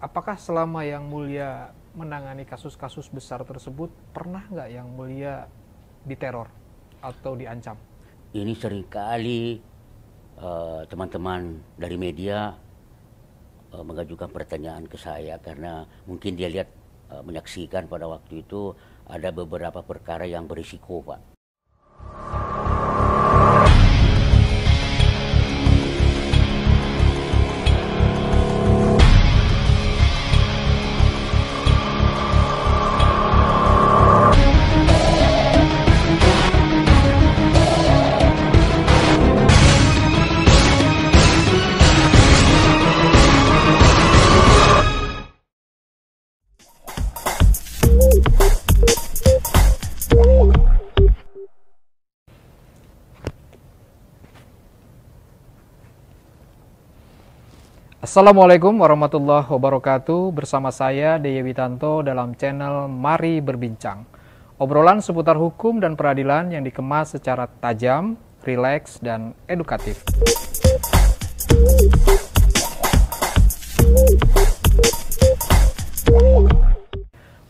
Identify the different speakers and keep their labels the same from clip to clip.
Speaker 1: apakah selama Yang Mulia menangani kasus-kasus besar tersebut, pernah nggak Yang Mulia diteror atau diancam?
Speaker 2: Ini seringkali teman-teman dari media mengajukan pertanyaan ke saya karena mungkin dia lihat menyaksikan pada waktu itu ada beberapa perkara yang berisiko, Pak.
Speaker 1: Assalamualaikum warahmatullahi wabarakatuh. Bersama saya Deye Witanto dalam channel Mari Berbincang. Obrolan seputar hukum dan peradilan yang dikemas secara tajam, rileks, dan edukatif.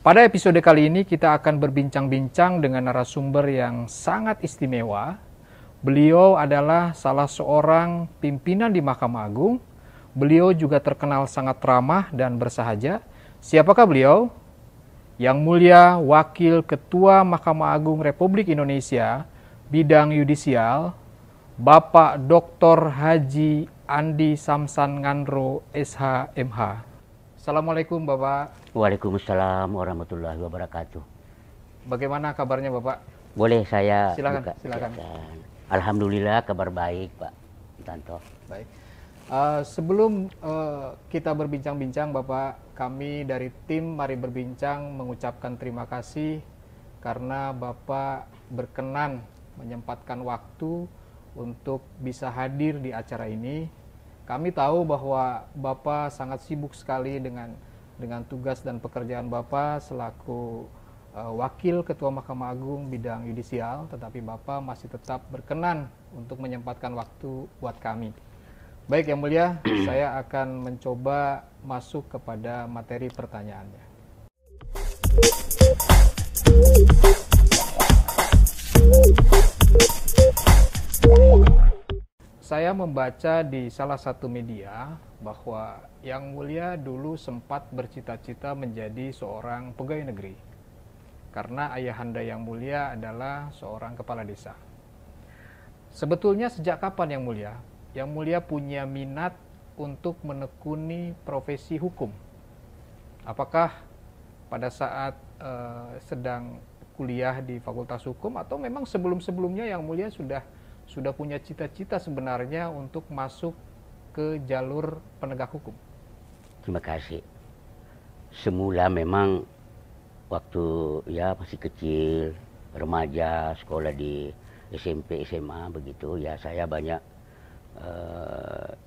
Speaker 1: Pada episode kali ini kita akan berbincang-bincang dengan narasumber yang sangat istimewa. Beliau adalah salah seorang pimpinan di Mahkamah Agung. Beliau juga terkenal sangat ramah dan bersahaja. Siapakah beliau? Yang Mulia Wakil Ketua Mahkamah Agung Republik Indonesia, Bidang Yudisial, Bapak Dr. Haji Andi Samsan Ngandro, SH, MH. Assalamualaikum Bapak.
Speaker 2: Waalaikumsalam warahmatullahi wabarakatuh.
Speaker 1: Bagaimana kabarnya Bapak?
Speaker 2: Boleh saya
Speaker 1: Silakan.
Speaker 2: Alhamdulillah kabar baik, Pak Tanto.
Speaker 1: Baik. Sebelum kita berbincang-bincang Bapak, kami dari tim Mari Berbincang mengucapkan terima kasih karena Bapak berkenan menyempatkan waktu untuk bisa hadir di acara ini. Kami tahu bahwa Bapak sangat sibuk sekali dengan tugas dan pekerjaan Bapak selaku Wakil Ketua Mahkamah Agung Bidang Yudisial, tetapi Bapak masih tetap berkenan untuk menyempatkan waktu buat kami. Baik Yang Mulia, saya akan mencoba masuk kepada materi pertanyaannya. Saya membaca di salah satu media bahwa Yang Mulia dulu sempat bercita-cita menjadi seorang pegawai negeri. Karena ayahanda Yang Mulia adalah seorang kepala desa. Sebetulnya sejak kapan Yang Mulia? Yang Mulia punya minat untuk menekuni profesi hukum. Apakah pada saat sedang kuliah di Fakultas Hukum atau memang sebelum-sebelumnya Yang Mulia sudah punya cita-cita sebenarnya untuk masuk ke jalur penegak hukum?
Speaker 2: Terima kasih. Semula memang waktu masih kecil, remaja, sekolah di SMP, SMA begitu, ya saya banyak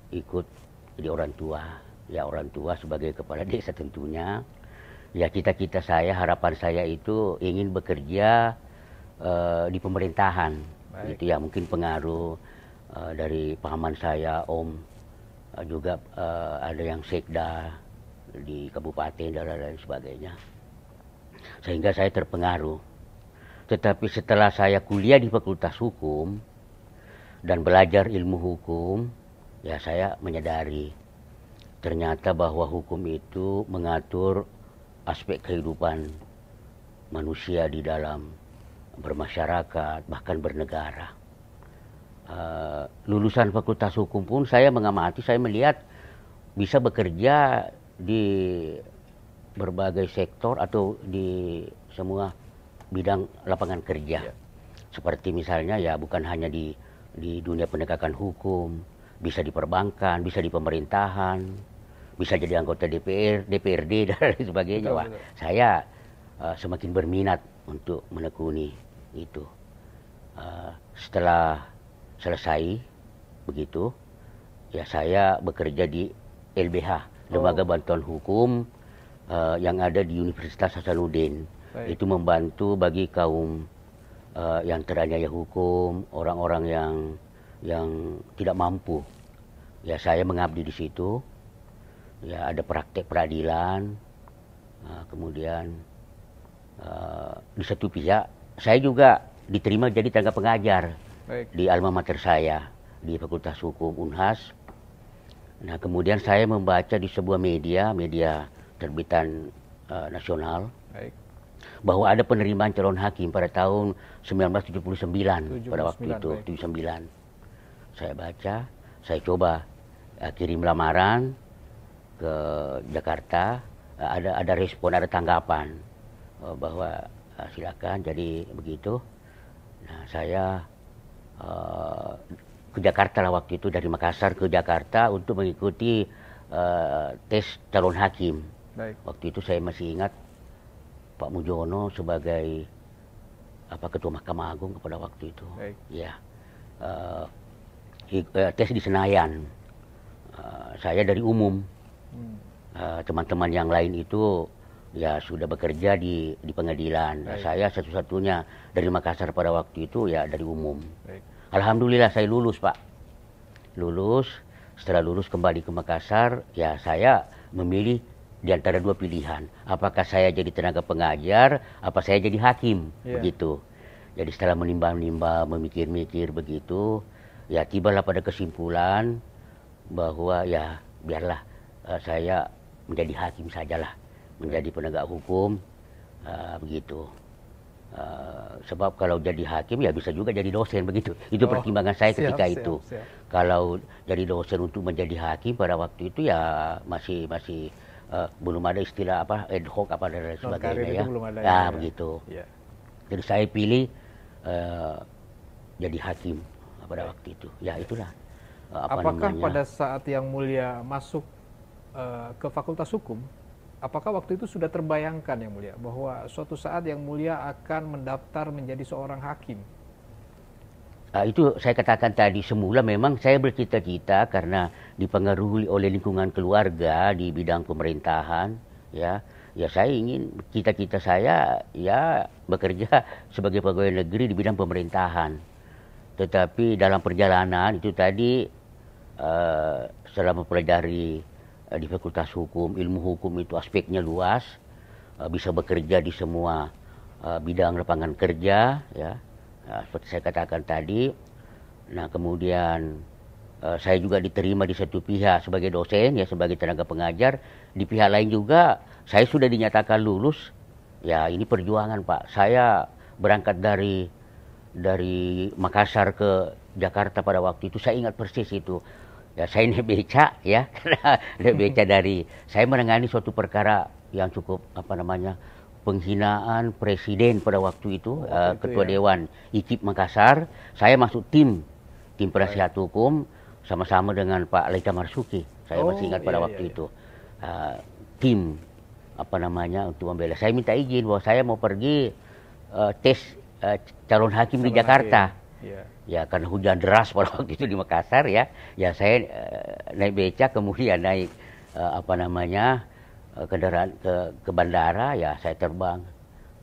Speaker 2: ikut jadi orang tua sebagai kepala desa tentunya. Ya cita-cita saya, harapan saya itu ingin bekerja di pemerintahan. Gitu ya, mungkin pengaruh dari paman saya, Om, juga ada yang sekda di kabupaten dan lain sebagainya. Sehingga saya terpengaruh. Tetapi setelah saya kuliah di Fakultas Hukum dan belajar ilmu hukum, ya saya menyadari ternyata bahwa hukum itu mengatur aspek kehidupan manusia di dalam bermasyarakat, bahkan bernegara. Lulusan Fakultas Hukum pun saya mengamati, saya melihat bisa bekerja di berbagai sektor atau di semua bidang lapangan kerja. Seperti misalnya ya bukan hanya di dunia penegakan hukum, bisa di perbankan, bisa di pemerintahan, bisa jadi anggota DPR, DPRD dan lain sebagainya. Wah, saya semakin berminat untuk menekuni itu. Setelah selesai begitu, ya saya bekerja di LBH, Lembaga Bantuan Hukum yang ada di Universitas Hasanuddin. Itu membantu bagi kaum yang teraniaya hukum, orang-orang yang tidak mampu. Ya saya mengabdi di situ ya ada praktek peradilan, kemudian di satu pihak saya juga diterima jadi tenaga pengajar di alma mater saya di Fakultas Hukum Unhas. Nah kemudian saya membaca di sebuah media terbitan nasional bahwa ada penerimaan calon hakim pada tahun 1979 pada waktu itu, 79. Saya baca, saya coba kirim lamaran ke Jakarta, ada respon, ada tanggapan bahwa silakan, jadi begitu. Nah saya ke Jakarta lah waktu itu, dari Makassar ke Jakarta untuk mengikuti tes calon hakim. Waktu itu saya masih ingat Pak Mujono sebagai Ketua Mahkamah Agung pada waktu itu. Ya, tes di Senayan. Saya dari umum. Teman-teman yang lain itu ya sudah bekerja di pengadilan. Saya satu-satunya dari Makassar pada waktu itu ya dari umum. Alhamdulillah saya lulus, Pak. Lulus. Setelah lulus kembali ke Makassar, ya saya memilih di antara dua pilihan. Apakah saya jadi tenaga pengajar, apa saya jadi hakim, begitu. Jadi setelah menimbang-nimbang, memikir-mikir begitu, ya tibalah pada kesimpulan bahwa ya biarlah saya menjadi hakim sajalah, menjadi penegak hukum, begitu. Sebab kalau jadi hakim ya bisa juga jadi dosen, begitu. Itu pertimbangan saya ketika itu. Kalau jadi dosen untuk menjadi hakim pada waktu itu ya masih belum ada istilah ad hoc dan sebagainya ya. Begitu. Jadi saya pilih jadi hakim pada waktu itu. Ya itulah.
Speaker 1: Apakah pada saat Yang Mulia masuk ke Fakultas Hukum, apakah waktu itu sudah terbayangkan Yang Mulia bahwa suatu saat Yang Mulia akan mendaftar menjadi seorang hakim?
Speaker 2: Itu saya katakan tadi, semula memang saya bercita-cita karena dipengaruhi oleh lingkungan keluarga di bidang pemerintahan, ya saya ingin, cita-cita saya ya bekerja sebagai pegawai negeri di bidang pemerintahan. Tetapi dalam perjalanan itu tadi, setelah mempelajari di Fakultas Hukum, ilmu hukum itu aspeknya luas, bisa bekerja di semua bidang lapangan kerja, ya. Seperti saya katakan tadi. Nah kemudian saya juga diterima di satu pihak sebagai dosen, ya sebagai tenaga pengajar. Di pihak lain juga saya sudah dinyatakan lulus. Ya ini perjuangan, Pak. Saya berangkat dari Makassar ke Jakarta pada waktu itu, saya ingat persis itu. Ya saya naik beca, ya karena naik beca saya menangani suatu perkara yang cukup penghinaan presiden pada waktu itu, Ketua Dewan IKIP Makassar. Saya masuk tim penasihat hukum sama-sama dengan Pak Laita Marsuki. Saya masih ingat pada waktu itu. Tim untuk membela. Saya minta izin bahwa saya mau pergi tes calon hakim di Jakarta. Ya karena hujan deras pada waktu itu di Makassar, ya saya naik beca, kemudian naik kendaraan ke bandara, ya saya terbang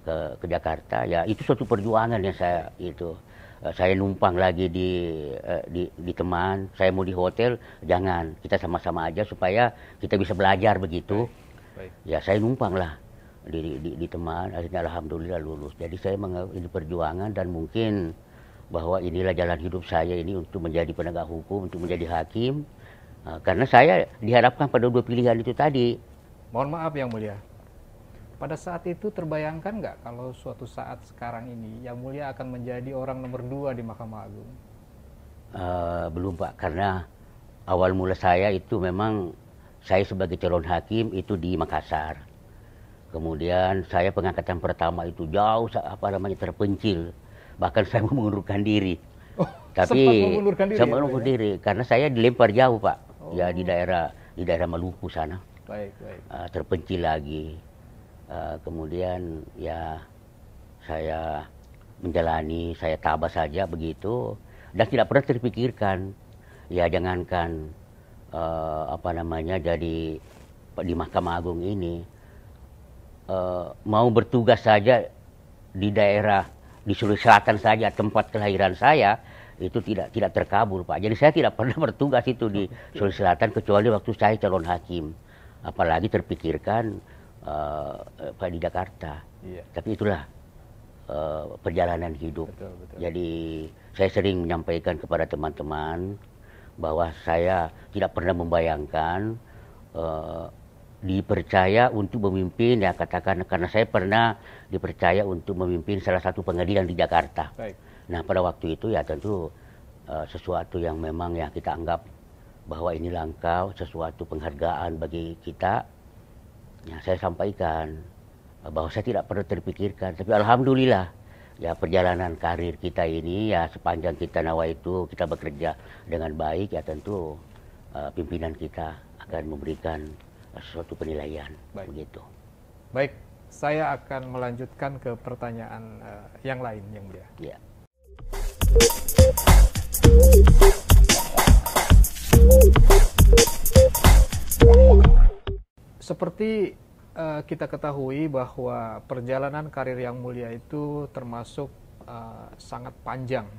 Speaker 2: ke Jakarta. Ya itu suatu perjuangan yang saya numpang lagi di teman, saya mau di hotel, jangan, kita sama-sama aja supaya kita bisa belajar, begitu. Ya saya numpang lah di teman, akhirnya alhamdulillah lulus. Jadi saya ini perjuangan, dan mungkin bahwa inilah jalan hidup saya ini untuk menjadi penegak hukum, untuk menjadi hakim, karena saya dihadapkan pada dua pilihan itu tadi.
Speaker 1: Mohon maaf Yang Mulia, pada saat itu terbayangkan nggak kalau suatu saat sekarang ini Yang Mulia akan menjadi orang nomor 2 di Mahkamah Agung?
Speaker 2: Belum, Pak, karena awal mula saya itu memang saya sebagai calon hakim itu di Makassar. Kemudian saya pengangkatan pertama itu jauh terpencil, bahkan saya mengundurkan diri. Tapi saya mengundurkan diri karena saya dilempar jauh, Pak. Ya di daerah Maluku sana. Terpencil lagi. Kemudian ya saya menjalani, saya tabah saja begitu, dan tidak pernah terpikirkan, ya jangankan jadi di Mahkamah Agung ini, mau bertugas saja di daerah di Sulawesi Selatan saja, tempat kelahiran saya, itu tidak terkabul, Pak. Jadi saya tidak pernah bertugas itu di Sulawesi Selatan kecuali waktu saya calon hakim. apalagi terpikirkan Pak di Jakarta.
Speaker 1: Iya.
Speaker 2: Tapi itulah perjalanan hidup.
Speaker 1: Betul, betul.
Speaker 2: Jadi saya sering menyampaikan kepada teman-teman bahwa saya tidak pernah membayangkan dipercaya untuk memimpin, ya katakan, karena saya pernah dipercaya untuk memimpin salah satu pengadilan di Jakarta.
Speaker 1: Baik.
Speaker 2: Nah pada waktu itu ya tentu sesuatu yang memang ya kita anggap bahwa ini langkah, sesuatu penghargaan bagi kita. Ya, saya sampaikan bahwa saya tidak pernah terpikirkan, tapi alhamdulillah ya perjalanan karir kita ini ya sepanjang kita nawaitu kita bekerja dengan baik, ya tentu pimpinan kita akan memberikan suatu penilaian.
Speaker 1: Baik.
Speaker 2: Begitu.
Speaker 1: Baik, saya akan melanjutkan ke pertanyaan yang lain yang mulia.
Speaker 2: Ya.
Speaker 1: Seperti kita ketahui bahwa perjalanan karir Yang Mulia itu termasuk sangat panjang.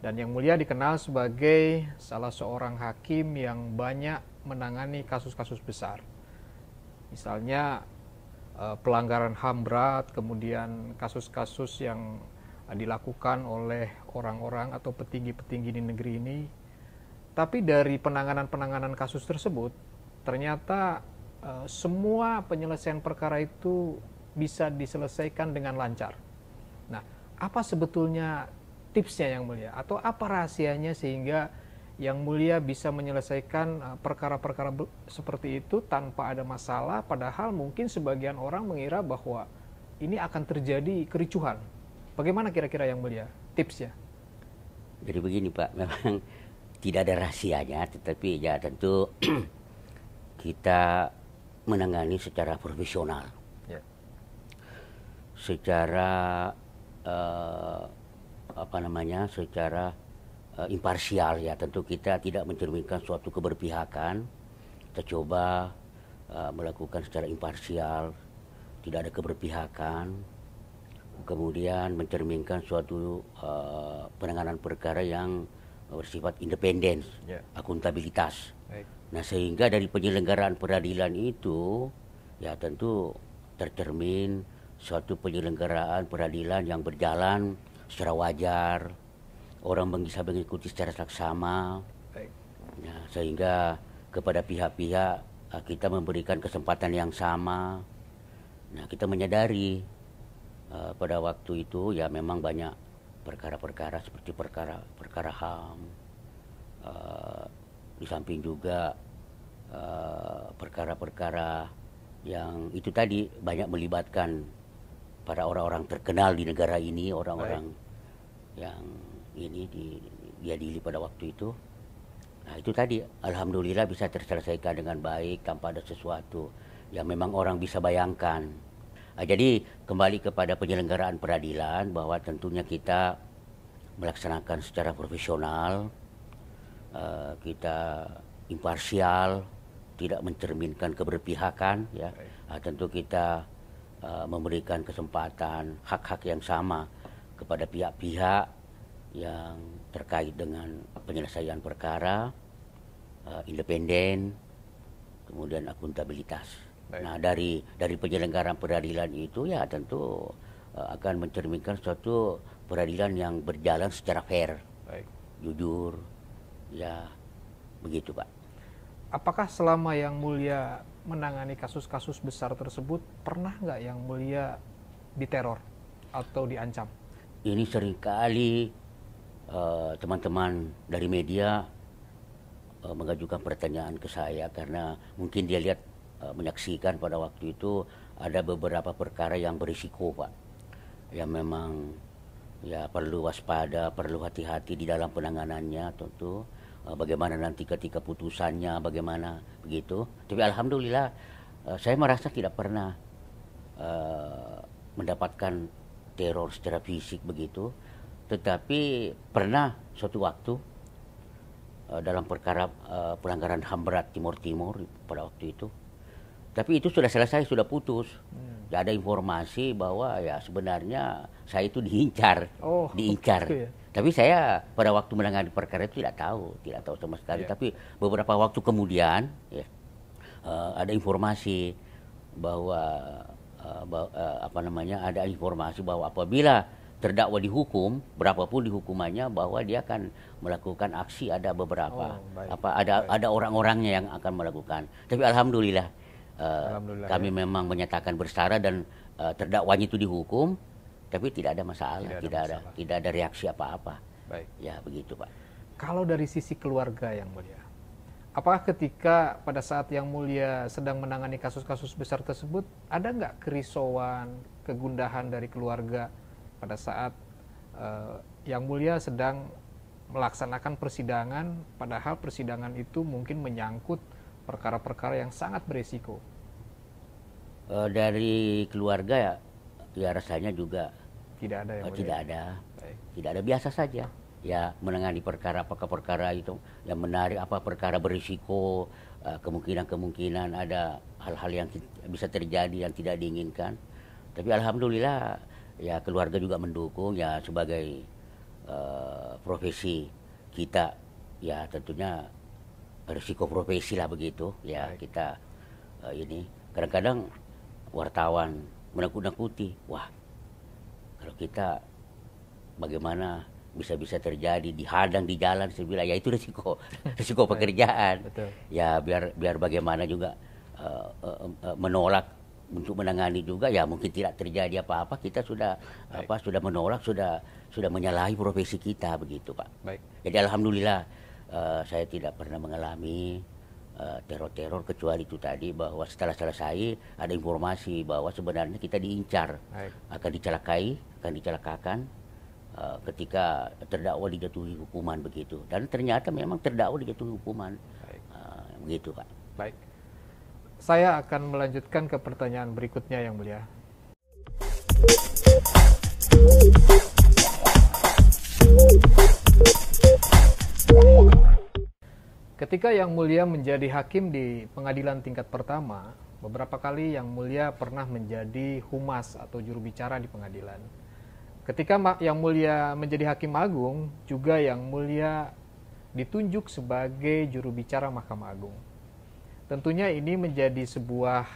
Speaker 1: Dan Yang Mulia dikenal sebagai salah seorang hakim yang banyak menangani kasus-kasus besar. Misalnya pelanggaran HAM berat, kemudian kasus-kasus yang dilakukan oleh orang-orang atau petinggi-petinggi di negeri ini. Tapi dari penanganan-penanganan kasus tersebut, ternyata semua penyelesaian perkara itu bisa diselesaikan dengan lancar. Nah, apa sebetulnya tipsnya Yang Mulia? Atau apa rahasianya sehingga Yang Mulia bisa menyelesaikan perkara-perkara seperti itu tanpa ada masalah, padahal mungkin sebagian orang mengira bahwa ini akan terjadi kericuhan. Bagaimana kira-kira Yang Mulia tipsnya?
Speaker 2: Jadi begini Pak, memang tidak ada rahasianya, tetapi ya tentu kita menangani secara profesional,
Speaker 1: Ya.
Speaker 2: secara secara imparsial, ya tentu kita tidak mencerminkan suatu keberpihakan. Kita coba melakukan secara imparsial, tidak ada keberpihakan, kemudian mencerminkan suatu penanganan perkara yang bersifat independen,
Speaker 1: Ya.
Speaker 2: akuntabilitas.
Speaker 1: Baik.
Speaker 2: Nah sehingga dari penyelenggaraan peradilan itu ya tentu tercermin suatu penyelenggaraan peradilan yang berjalan secara wajar, orang bisa mengikuti secara saksama.
Speaker 1: Baik.
Speaker 2: Nah, sehingga kepada pihak-pihak kita memberikan kesempatan yang sama. Nah kita menyadari pada waktu itu ya memang banyak perkara-perkara seperti perkara HAM, di samping juga perkara-perkara yang itu tadi banyak melibatkan para orang-orang terkenal di negara ini, orang-orang yang ini diadili pada waktu itu. Nah itu tadi alhamdulillah bisa terselesaikan dengan baik tanpa ada sesuatu yang memang orang bisa bayangkan. Jadi kembali kepada penyelenggaraan peradilan bahwa tentunya kita melaksanakan secara profesional, kita imparsial, tidak mencerminkan keberpihakan, ya. Tentu kita memberikan kesempatan hak-hak yang sama kepada pihak-pihak yang terkait dengan penyelesaian perkara, independen, kemudian akuntabilitas.
Speaker 1: Baik.
Speaker 2: Nah dari penyelenggaraan peradilan itu ya tentu akan mencerminkan suatu peradilan yang berjalan secara fair,
Speaker 1: Baik.
Speaker 2: jujur, ya begitu Pak.
Speaker 1: Apakah selama Yang Mulia menangani kasus-kasus besar tersebut, pernah nggak Yang Mulia diteror atau diancam?
Speaker 2: Ini seringkali teman-teman dari media mengajukan pertanyaan ke saya karena mungkin dia lihat menyaksikan pada waktu itu ada beberapa perkara yang berisiko Pak, yang memang ya perlu waspada, perlu hati-hati di dalam penanganannya tentu. Bagaimana nanti ketika putusannya, bagaimana begitu. Tapi alhamdulillah saya merasa tidak pernah mendapatkan teror secara fisik begitu. Tetapi pernah suatu waktu dalam perkara pelanggaran HAM berat Timur pada waktu itu. Tapi itu sudah selesai, sudah putus. Ya ada informasi bahwa ya sebenarnya saya itu diincar.
Speaker 1: Gitu ya?
Speaker 2: Tapi saya pada waktu menangani perkara itu tidak tahu sama sekali.
Speaker 1: Yeah.
Speaker 2: Tapi beberapa waktu kemudian, ya, ada informasi bahwa ada informasi bahwa apabila terdakwa dihukum, berapapun dihukumannya, bahwa dia akan melakukan aksi, ada beberapa ada orang-orangnya yang akan melakukan. Tapi alhamdulillah, kami memang menyatakan bersalah dan terdakwanya itu dihukum, tapi tidak ada masalah, tidak ada reaksi apa-apa.
Speaker 1: Baik.
Speaker 2: Ya begitu, Pak.
Speaker 1: Kalau dari sisi keluarga Yang Mulia, apakah ketika pada saat Yang Mulia sedang menangani kasus-kasus besar tersebut, ada nggak kerisauan, kegundahan dari keluarga pada saat Yang Mulia sedang melaksanakan persidangan, padahal persidangan itu mungkin menyangkut perkara-perkara yang sangat beresiko?
Speaker 2: Dari keluarga ya rasanya juga
Speaker 1: Tidak ada Yang Mulia?
Speaker 2: tidak ada.
Speaker 1: Baik.
Speaker 2: Tidak ada, biasa saja. Ya menangani perkara, apakah perkara itu yang menarik, apa perkara berisiko, kemungkinan-kemungkinan ada hal-hal yang bisa terjadi yang tidak diinginkan. Tapi alhamdulillah ya keluarga juga mendukung, ya sebagai profesi kita ya tentunya risiko profesi lah begitu ya. Baik. Kita ini kadang-kadang wartawan menakut-nakuti, wah kalau kita bagaimana bisa terjadi, dihadang di jalan, saya bilang ya itu risiko pekerjaan. Betul. Ya biar bagaimana juga menolak untuk menangani juga, ya mungkin tidak terjadi apa-apa, kita sudah sudah menolak, sudah menyalahi profesi kita begitu, Pak. Baik. Jadi alhamdulillah saya tidak pernah mengalami teror-teror, kecuali itu tadi bahwa setelah selesai ada informasi bahwa sebenarnya kita diincar. Baik. Akan dicelakakan ketika terdakwa dijatuhi hukuman begitu, dan ternyata memang terdakwa dijatuhi hukuman. Begitu, Pak.
Speaker 1: Baik, saya akan melanjutkan ke pertanyaan berikutnya Yang Mulia. Ketika Yang Mulia menjadi hakim di pengadilan tingkat pertama, beberapa kali Yang Mulia pernah menjadi humas atau juru bicara di pengadilan. Ketika Yang Mulia menjadi Hakim Agung, juga Yang Mulia ditunjuk sebagai juru bicara Mahkamah Agung. Tentunya ini menjadi sebuah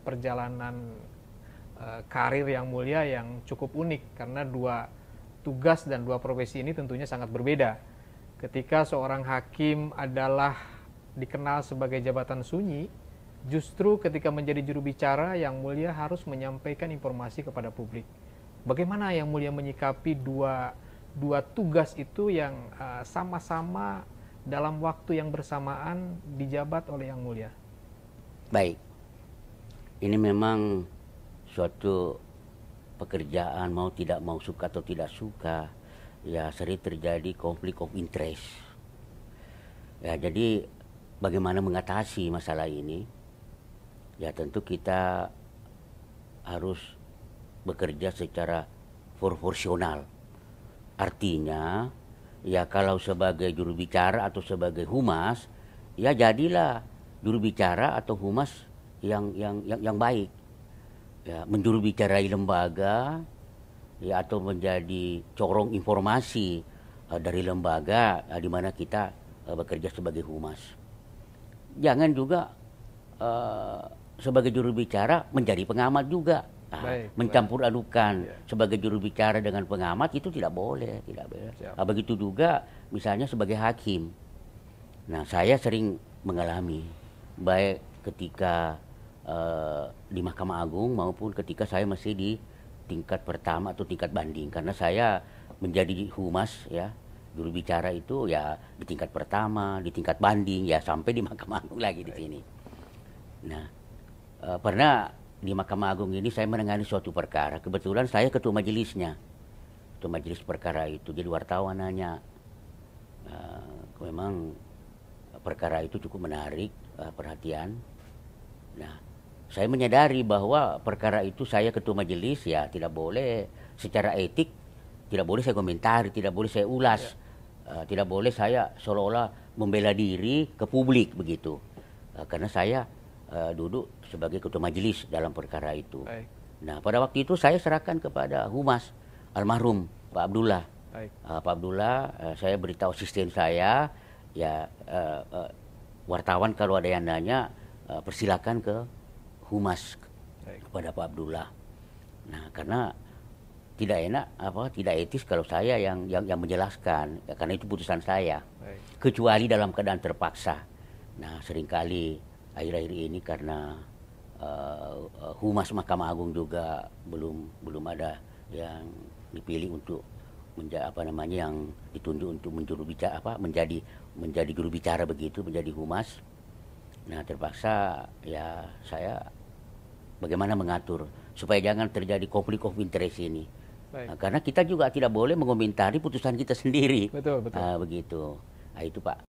Speaker 1: perjalanan karir Yang Mulia yang cukup unik, karena dua tugas dan dua profesi ini tentunya sangat berbeda. Ketika seorang hakim adalah dikenal sebagai jabatan sunyi, justru ketika menjadi juru bicara Yang Mulia harus menyampaikan informasi kepada publik. Bagaimana Yang Mulia menyikapi dua tugas itu yang sama-sama dalam waktu yang bersamaan dijabat oleh Yang Mulia?
Speaker 2: Baik, ini memang suatu pekerjaan, mau tidak mau, suka atau tidak suka, ya sering terjadi konflik of interest. Ya jadi bagaimana mengatasi masalah ini? Ya tentu kita harus bekerja secara proporsional. Artinya, ya kalau sebagai juru bicara atau sebagai humas, ya jadilah juru bicara atau humas yang baik. Ya, menjuru bicarai lembaga, ya atau menjadi corong informasi dari lembaga di mana kita bekerja sebagai humas. Jangan juga sebagai juru bicara menjadi pengamat juga. Mencampur adukan sebagai juru bicara dengan pengamat itu tidak boleh, begitu juga misalnya sebagai hakim. Nah, saya sering mengalami baik ketika di Mahkamah Agung maupun ketika saya masih di tingkat pertama atau tingkat banding, karena saya menjadi humas ya, juru bicara itu ya di tingkat pertama, di tingkat banding, ya sampai di Mahkamah Agung lagi di sini. Nah, pernah di Mahkamah Agung ini saya menangani suatu perkara. Kebetulan saya ketua majelisnya, ketua majelis perkara itu. Jadi wartawan nanya, memang perkara itu cukup menarik perhatian. Nah, saya menyadari bahwa perkara itu saya ketua majelis, ya tidak boleh secara etik, tidak boleh saya komentari, tidak boleh saya ulas, tidak boleh saya seolah-olah membela diri ke publik begitu, karena saya duduk sebagai ketua majelis dalam perkara itu. Baik. Nah, pada waktu itu saya serahkan kepada humas almarhum Pak Abdullah. Pak Abdullah, saya beritahu asisten saya, ya wartawan kalau ada yang nanya persilakan ke Humas
Speaker 1: Baik.
Speaker 2: kepada Pak Abdullah. Nah, karena tidak enak tidak etis kalau saya yang menjelaskan, ya, karena itu putusan saya.
Speaker 1: Baik.
Speaker 2: Kecuali dalam keadaan terpaksa. Nah, seringkali akhir-akhir ini karena Humas Mahkamah Agung juga belum ada yang dipilih untuk yang ditunjuk untuk menjadi juru bicara begitu, menjadi humas. Nah, terpaksa ya saya bagaimana mengatur supaya jangan terjadi konflik of interest ini. Nah, karena kita juga tidak boleh mengomentari putusan kita sendiri.
Speaker 1: Betul, betul.
Speaker 2: Begitu. Nah, itu Pak.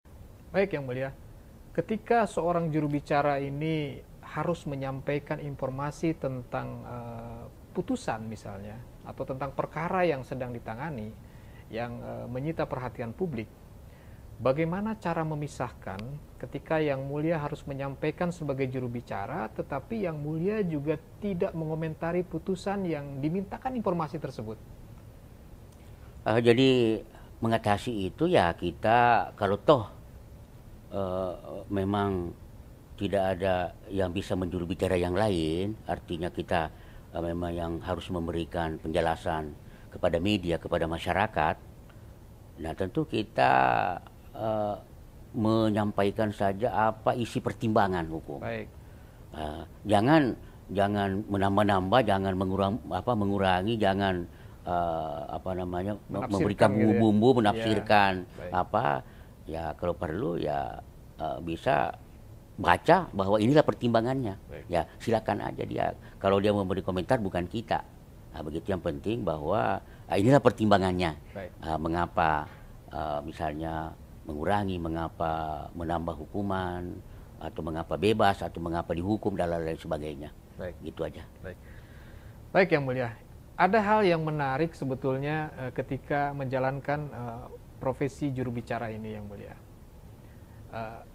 Speaker 1: Baik, Yang Mulia. Ketika seorang juru bicara ini harus menyampaikan informasi tentang putusan misalnya, atau tentang perkara yang sedang ditangani, yang menyita perhatian publik, bagaimana cara memisahkan ketika Yang Mulia harus menyampaikan sebagai juru bicara, tetapi Yang Mulia juga tidak mengomentari putusan yang dimintakan informasi tersebut?
Speaker 2: Jadi mengatasi itu ya kita kalau toh memang tidak ada yang bisa menjuru bicara yang lain, artinya kita memang yang harus memberikan penjelasan kepada media, kepada masyarakat. Nah, tentu kita menyampaikan saja apa isi pertimbangan hukum.
Speaker 1: Baik.
Speaker 2: Jangan menambah-nambah, jangan mengurangi, jangan memberikan
Speaker 1: gitu ya.
Speaker 2: bumbu-bumbu, menafsirkan
Speaker 1: Baik.
Speaker 2: ya kalau perlu ya bisa baca bahwa inilah pertimbangannya.
Speaker 1: Baik.
Speaker 2: Ya silakan aja dia. Kalau dia memberi komentar bukan kita. Nah, begitu, yang penting bahwa inilah pertimbangannya.
Speaker 1: Baik.
Speaker 2: Mengapa misalnya mengurangi, mengapa menambah hukuman, atau mengapa bebas, atau mengapa dihukum dan lain sebagainya.
Speaker 1: Baik.
Speaker 2: Gitu aja.
Speaker 1: Baik. Baik, Yang Mulia. Ada hal yang menarik sebetulnya ketika menjalankan profesi juru bicara ini, Yang Mulia.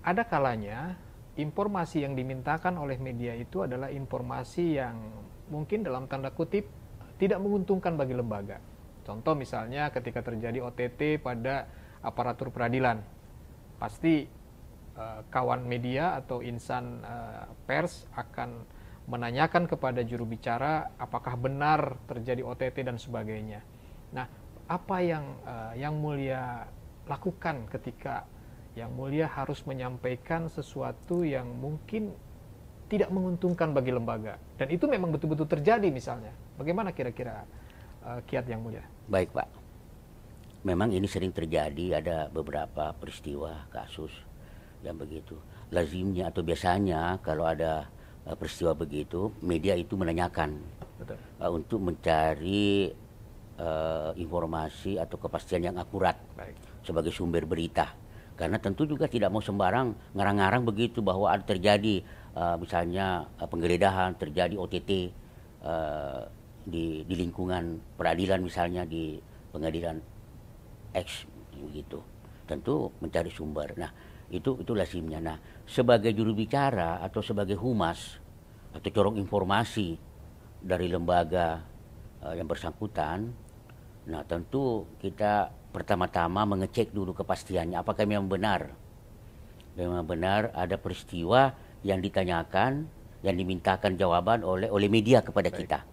Speaker 1: Ada kalanya informasi yang dimintakan oleh media itu adalah informasi yang mungkin dalam tanda kutip tidak menguntungkan bagi lembaga. Contoh misalnya ketika terjadi OTT pada aparatur peradilan, pasti kawan media atau insan pers akan menanyakan kepada juru bicara apakah benar terjadi OTT dan sebagainya. Nah, apa yang Mulia lakukan ketika Yang Mulia harus menyampaikan sesuatu yang mungkin tidak menguntungkan bagi lembaga, dan itu memang betul-betul terjadi misalnya? Bagaimana kira-kira kiat Yang Mulia?
Speaker 2: Baik Pak, memang ini sering terjadi, ada beberapa peristiwa kasus yang begitu. Lazimnya atau biasanya kalau ada peristiwa begitu, media itu menanyakan.
Speaker 1: Betul.
Speaker 2: Untuk mencari informasi atau kepastian yang akurat. Baik. Sebagai sumber berita. Karena tentu juga tidak mau sembarang ngarang-ngarang begitu bahwa ada terjadi misalnya penggeledahan, terjadi OTT di lingkungan peradilan, misalnya di pengadilan X begitu. Tentu mencari sumber. Nah, itu lazimnya. Nah, sebagai juru bicara atau sebagai humas atau corong informasi dari lembaga yang bersangkutan, nah tentu kita pertama-tama mengecek dulu kepastiannya, apakah memang benar ada peristiwa yang ditanyakan, yang dimintakan jawaban oleh media kepada kita.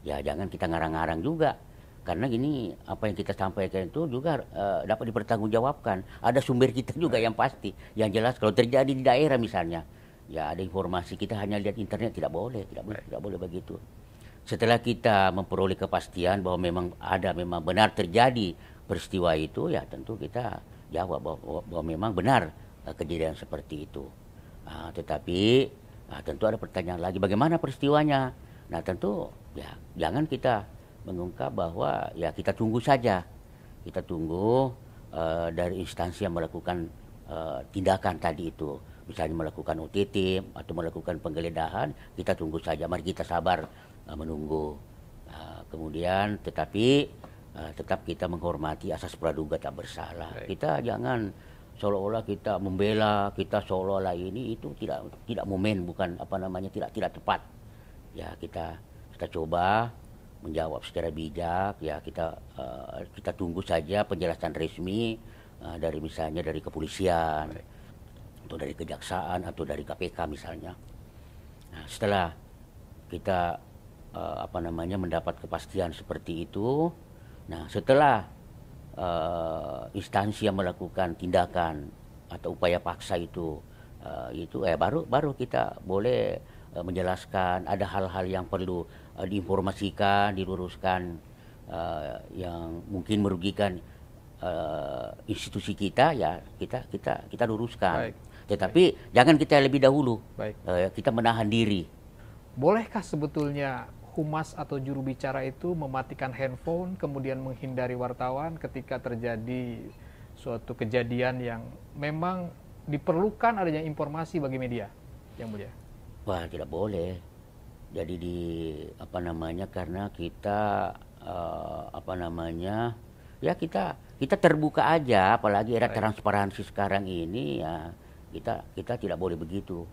Speaker 2: Ya jangan kita ngarang-ngarang juga, karena gini, apa yang kita sampaikan itu juga dapat dipertanggungjawabkan. Ada sumber kita juga yang pasti, yang jelas. Kalau terjadi di daerah misalnya, ya ada informasi, kita hanya lihat internet, tidak boleh begitu. Setelah kita memperoleh kepastian bahwa memang benar terjadi peristiwa itu, ya tentu kita jawab bahwa memang benar kejadian seperti itu. Tetapi tentu ada pertanyaan lagi, bagaimana peristiwanya? Nah tentu ya jangan kita mengungkap bahwa ya kita tunggu saja. Kita tunggu dari instansi yang melakukan tindakan tadi itu. Misalnya melakukan OTT atau melakukan penggeledahan, kita tunggu saja. Mari kita sabar menunggu. Kemudian tetapi tetap kita menghormati asas praduga tak bersalah. Baik. Kita jangan seolah-olah kita membela, kita seolah-olah ini itu tidak momen, bukan tidak tepat. Ya kita coba menjawab secara bijak, ya kita tunggu saja penjelasan resmi dari misalnya dari kepolisian. Baik. Atau dari kejaksaan atau dari KPK misalnya. Nah, setelah kita mendapat kepastian seperti itu, nah setelah instansi yang melakukan tindakan atau upaya paksa itu baru kita boleh menjelaskan ada hal-hal yang perlu diinformasikan, diluruskan yang mungkin merugikan institusi kita, ya kita luruskan.
Speaker 1: Baik.
Speaker 2: Tetapi jangan kita lebih dahulu.
Speaker 1: Baik.
Speaker 2: Kita menahan diri.
Speaker 1: Bolehkah sebetulnya humas atau juru bicara itu mematikan handphone kemudian menghindari wartawan ketika terjadi suatu kejadian yang memang diperlukan adanya informasi bagi media, Yang Mulia?
Speaker 2: Wah, tidak boleh. Jadi karena kita ya kita terbuka aja, apalagi era transparansi sekarang ini, ya kita tidak boleh begitu.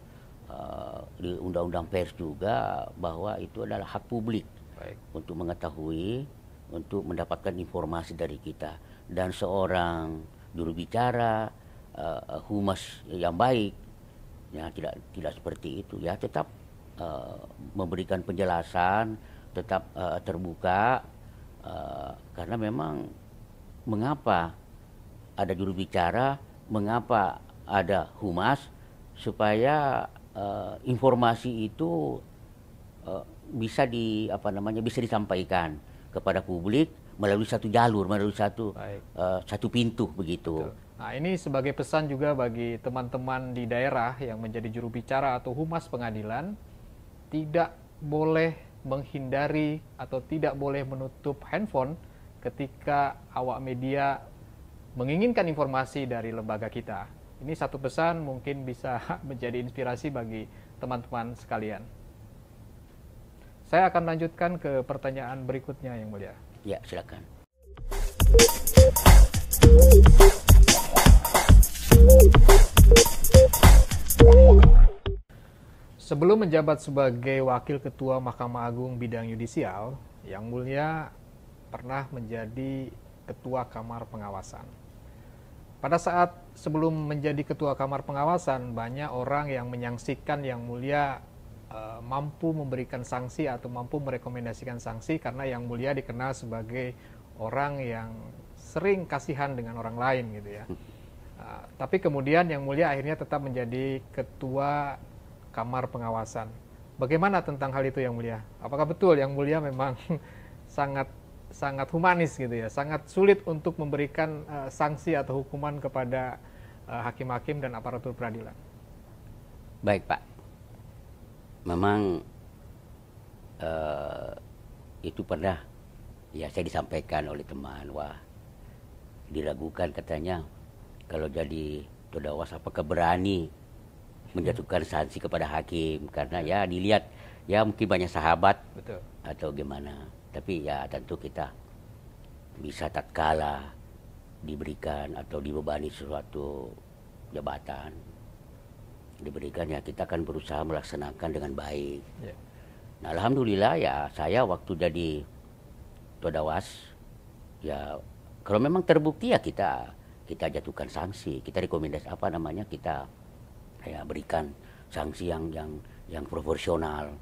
Speaker 2: Di undang-undang pers juga bahwa itu adalah hak publik.
Speaker 1: Baik.
Speaker 2: Untuk mengetahui, untuk mendapatkan informasi dari kita. Dan seorang juru bicara, humas yang baik, ya tidak seperti itu, ya tetap memberikan penjelasan, tetap terbuka, karena memang mengapa ada juru bicara, mengapa ada humas, supaya informasi itu bisa bisa disampaikan kepada publik melalui satu jalur, melalui satu pintu begitu.
Speaker 1: Betul. Nah, ini sebagai pesan juga bagi teman-teman di daerah yang menjadi juru bicara atau humas pengadilan, tidak boleh menghindari atau tidak boleh menutup handphone ketika awak media menginginkan informasi dari lembaga kita. Ini satu pesan mungkin bisa menjadi inspirasi bagi teman-teman sekalian. Saya akan lanjutkan ke pertanyaan berikutnya, Yang Mulia.
Speaker 2: Ya, silakan.
Speaker 1: Sebelum menjabat sebagai Wakil Ketua Mahkamah Agung Bidang Yudisial, Yang Mulia pernah menjadi Ketua Kamar Pengawasan. Pada saat sebelum menjadi Ketua Kamar Pengawasan, banyak orang yang menyaksikan Yang Mulia mampu memberikan sanksi atau mampu merekomendasikan sanksi karena Yang Mulia dikenal sebagai orang yang sering kasihan dengan orang lain gitu ya. Tapi kemudian Yang Mulia akhirnya tetap menjadi Ketua Kamar Pengawasan. Bagaimana tentang hal itu, Yang Mulia? Apakah betul Yang Mulia memang sangat humanis gitu ya, sangat sulit untuk memberikan sanksi atau hukuman kepada hakim-hakim dan aparatur peradilan?
Speaker 2: Baik, Pak. Memang itu pernah ya saya disampaikan oleh teman, wah diragukan katanya kalau jadi Todawas apakah berani menjatuhkan sanksi kepada hakim, karena ya dilihat ya mungkin banyak sahabat. Betul. Atau gimana. Tapi ya tentu kita bisa tatkala diberikan atau dibebani suatu jabatan, diberikan, ya kita akan berusaha melaksanakan dengan baik. Yeah. Nah, alhamdulillah ya saya waktu jadi Todawas, ya kalau memang terbukti ya kita jatuhkan sanksi, kita rekomendasi kita ya berikan sanksi yang proporsional.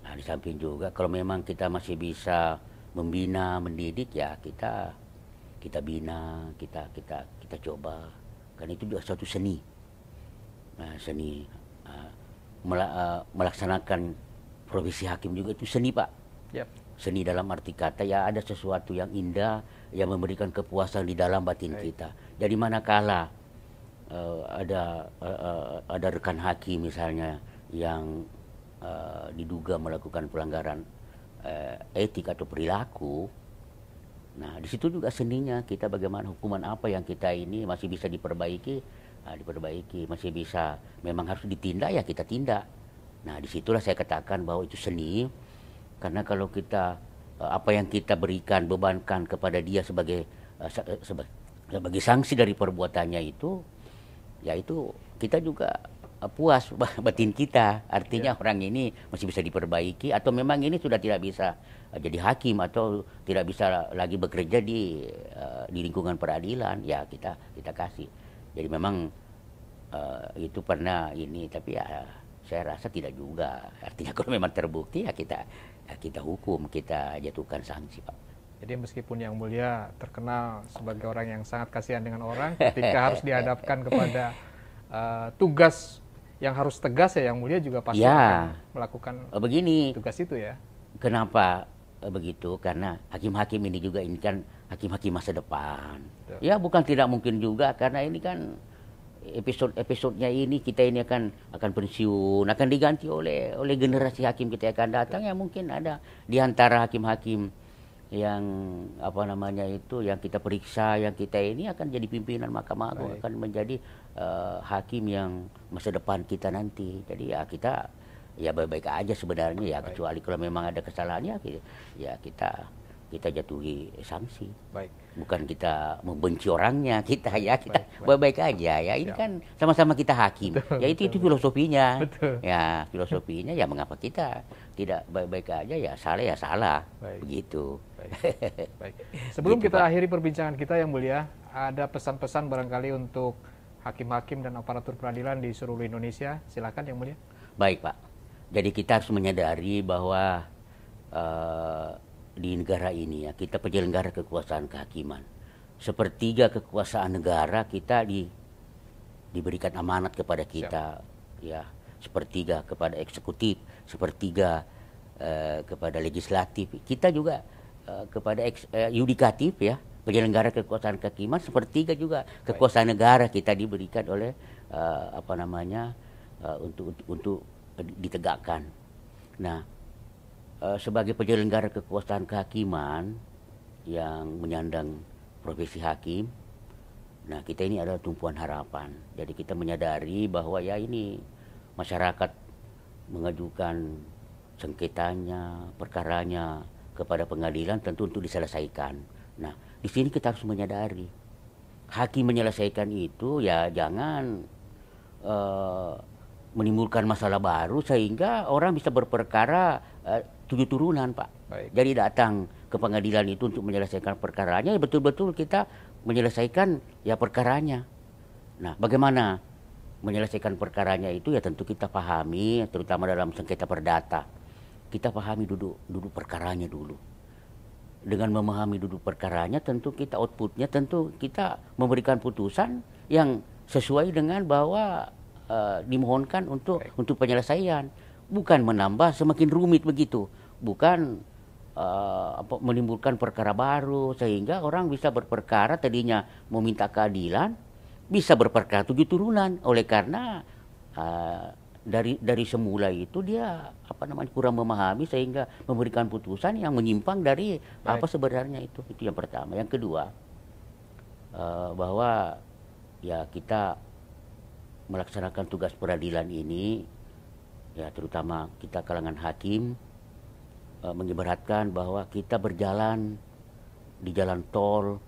Speaker 2: Nah, di samping juga kalau memang kita masih bisa membina, mendidik, ya kita bina, kita coba. Karena itu juga suatu seni. Nah, seni melaksanakan profesi hakim juga itu seni, Pak. Yep. Seni dalam arti kata ya ada sesuatu yang indah yang memberikan kepuasan di dalam batin kita. Jadi manakala ada rekan hakim misalnya yang diduga melakukan pelanggaran etik atau perilaku, nah di situ juga seninya kita bagaimana hukuman apa yang kita ini masih bisa diperbaiki, masih bisa memang harus ditindak ya kita tindak. Nah disitulah saya katakan bahwa itu seni, karena kalau kita apa yang kita berikan bebankan kepada dia sebagai sanksi dari perbuatannya itu, ya itu kita juga puas batin kita, artinya orang ini masih bisa diperbaiki atau memang ini sudah tidak bisa jadi hakim atau tidak bisa lagi bekerja di lingkungan peradilan, ya kita kasih. Jadi memang itu pernah ini, tapi ya saya rasa tidak juga. Artinya kalau memang terbukti ya kita hukum, kita jatuhkan sanksi, Pak.
Speaker 1: Jadi meskipun Yang Mulia terkenal sebagai orang yang sangat kasihan dengan orang, ketika harus dihadapkan kepada tugas yang harus tegas ya Yang Mulia juga pasti akan melakukan
Speaker 2: begini,
Speaker 1: tugas itu ya.
Speaker 2: Kenapa begitu? Karena hakim-hakim ini juga ini kan hakim-hakim masa depan.
Speaker 1: Betul.
Speaker 2: Ya bukan tidak mungkin juga karena ini kan episode-episodenya ini kita ini akan pensiun, akan diganti oleh generasi hakim kita yang akan datang. Ya mungkin ada di antara hakim-hakim yang apa namanya itu yang kita periksa, yang kita ini akan jadi pimpinan Mahkamah Agung, akan menjadi hakim yang masa depan kita nanti. Jadi ya kita ya baik-baik aja sebenarnya ya, kecuali kalau memang ada kesalahannya ya kita jatuhi sanksi.
Speaker 1: Baik.
Speaker 2: Bukan kita membenci orangnya, kita baik-baik aja ya. Ini kan sama-sama kita hakim.
Speaker 1: Betul,
Speaker 2: ya itu filosofinya.
Speaker 1: Betul.
Speaker 2: Ya filosofinya ya mengapa kita tidak baik-baik aja, ya salah.
Speaker 1: Baik.
Speaker 2: Begitu.
Speaker 1: Baik. Sebelum
Speaker 2: Gitu,
Speaker 1: kita
Speaker 2: Pak.
Speaker 1: akhiri perbincangan kita Yang Mulia, ada pesan-pesan barangkali untuk hakim-hakim dan aparatur peradilan di seluruh Indonesia. Silakan Yang Mulia.
Speaker 2: Baik, Pak. Jadi kita harus menyadari bahwa di negara ini ya, kita penyelenggara kekuasaan kehakiman. Sepertiga kekuasaan negara kita diberikan amanat kepada kita. Siap. Ya, sepertiga kepada eksekutif, sepertiga kepada legislatif. Kita juga kepada yudikatif ya, penyelenggara kekuasaan kehakiman, sepertiga juga kekuasaan negara kita diberikan oleh untuk ditegakkan. Nah, sebagai penyelenggara kekuasaan kehakiman yang menyandang profesi hakim, nah kita ini adalah tumpuan harapan. Jadi kita menyadari bahwa ya ini masyarakat mengajukan sengketanya, perkaranya kepada pengadilan tentu untuk diselesaikan. Nah, di sini kita harus menyadari hakim menyelesaikan itu ya jangan menimbulkan masalah baru sehingga orang bisa berperkara 7 turunan, Pak.
Speaker 1: Baik.
Speaker 2: Jadi datang ke pengadilan itu untuk menyelesaikan perkaranya, ya betul-betul kita menyelesaikan ya perkaranya. Nah, bagaimana menyelesaikan perkaranya itu ya tentu kita pahami, terutama dalam sengketa perdata. Kita pahami duduk perkaranya dulu. Dengan memahami duduk perkaranya tentu kita outputnya, tentu kita memberikan putusan yang sesuai dengan bahwa dimohonkan untuk penyelesaian. Bukan menambah semakin rumit begitu, bukan menimbulkan perkara baru sehingga orang bisa berperkara tadinya meminta keadilan bisa berperkara 7 turunan oleh karena dari semula itu dia kurang memahami sehingga memberikan putusan yang menyimpang dari apa sebenarnya itu yang pertama. Yang kedua bahwa ya kita melaksanakan tugas peradilan ini ya terutama kita kalangan hakim mengibaratkan bahwa kita berjalan di jalan tol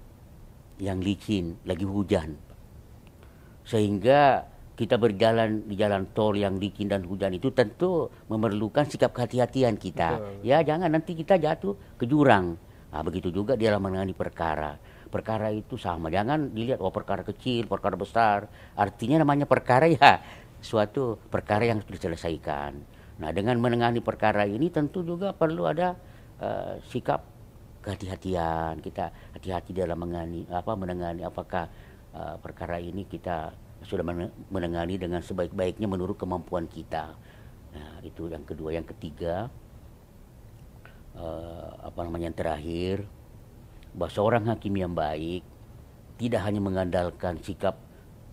Speaker 2: yang licin, lagi hujan. Sehingga kita berjalan di jalan tol yang licin dan hujan itu tentu memerlukan sikap kehati-hatian kita. Betul. Ya jangan nanti kita jatuh ke jurang. Nah, begitu juga di dalam menangani perkara. Perkara itu sama, jangan dilihat perkara kecil, perkara besar. Artinya namanya perkara ya suatu perkara yang harus diselesaikan. Nah, dengan menangani perkara ini tentu juga perlu ada sikap kehati-hatian. Kita hati-hati dalam menangani apakah perkara ini kita sudah menangani dengan sebaik-baiknya menurut kemampuan kita. Nah, itu yang kedua. Yang ketiga, yang terakhir, bahwa seorang hakim yang baik tidak hanya mengandalkan sikap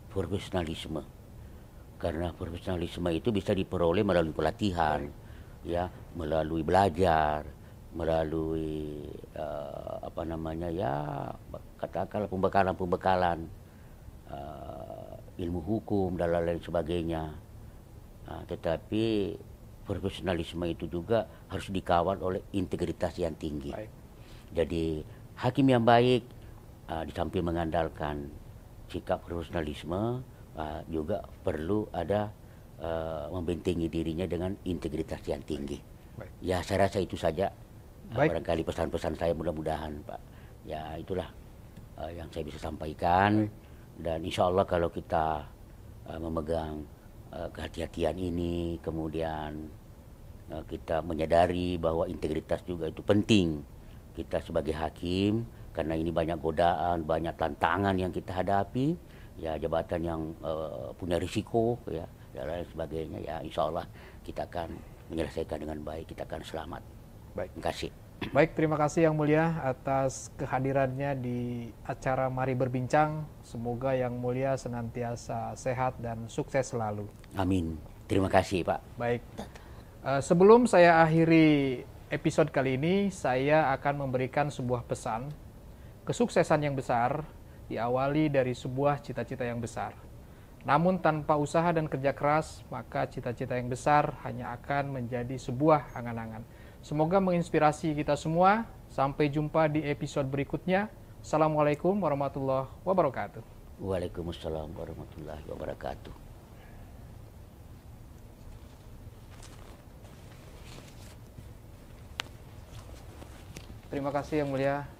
Speaker 2: profesionalisme. Karena profesionalisme itu bisa diperoleh melalui pelatihan, ya, melalui belajar, melalui katakanlah pembekalan ilmu hukum dan lain-lain sebagainya. Tetapi profesionalisme itu juga harus dikawal oleh integritas yang tinggi. Baik. Jadi hakim yang baik di samping mengandalkan sikap profesionalisme juga perlu ada membentengi dirinya dengan integritas yang tinggi. Baik. Ya saya rasa itu saja barangkali pesan-pesan saya, mudah-mudahan Pak. Ya itulah yang saya bisa sampaikan. Baik. Dan insya Allah kalau kita memegang kehati-hatian ini, kemudian kita menyadari bahwa integritas juga itu penting. Kita sebagai hakim, karena ini banyak godaan, banyak tantangan yang kita hadapi, ya jabatan yang punya risiko, ya dan lain sebagainya, ya insya Allah kita akan menyelesaikan dengan baik, kita akan selamat.
Speaker 1: Baik.
Speaker 2: Terima kasih.
Speaker 1: Baik, terima kasih Yang Mulia atas kehadirannya di acara Mari Berbincang. Semoga Yang Mulia senantiasa sehat dan sukses selalu.
Speaker 2: Amin. Terima kasih, Pak.
Speaker 1: Baik. Sebelum saya akhiri episode kali ini, saya akan memberikan sebuah pesan. Kesuksesan yang besar diawali dari sebuah cita-cita yang besar. Namun tanpa usaha dan kerja keras, maka cita-cita yang besar hanya akan menjadi sebuah angan-angan. Semoga menginspirasi kita semua. Sampai jumpa di episode berikutnya. Assalamualaikum warahmatullahi wabarakatuh.
Speaker 2: Waalaikumsalam warahmatullahi wabarakatuh.
Speaker 1: Terima kasih Yang Mulia.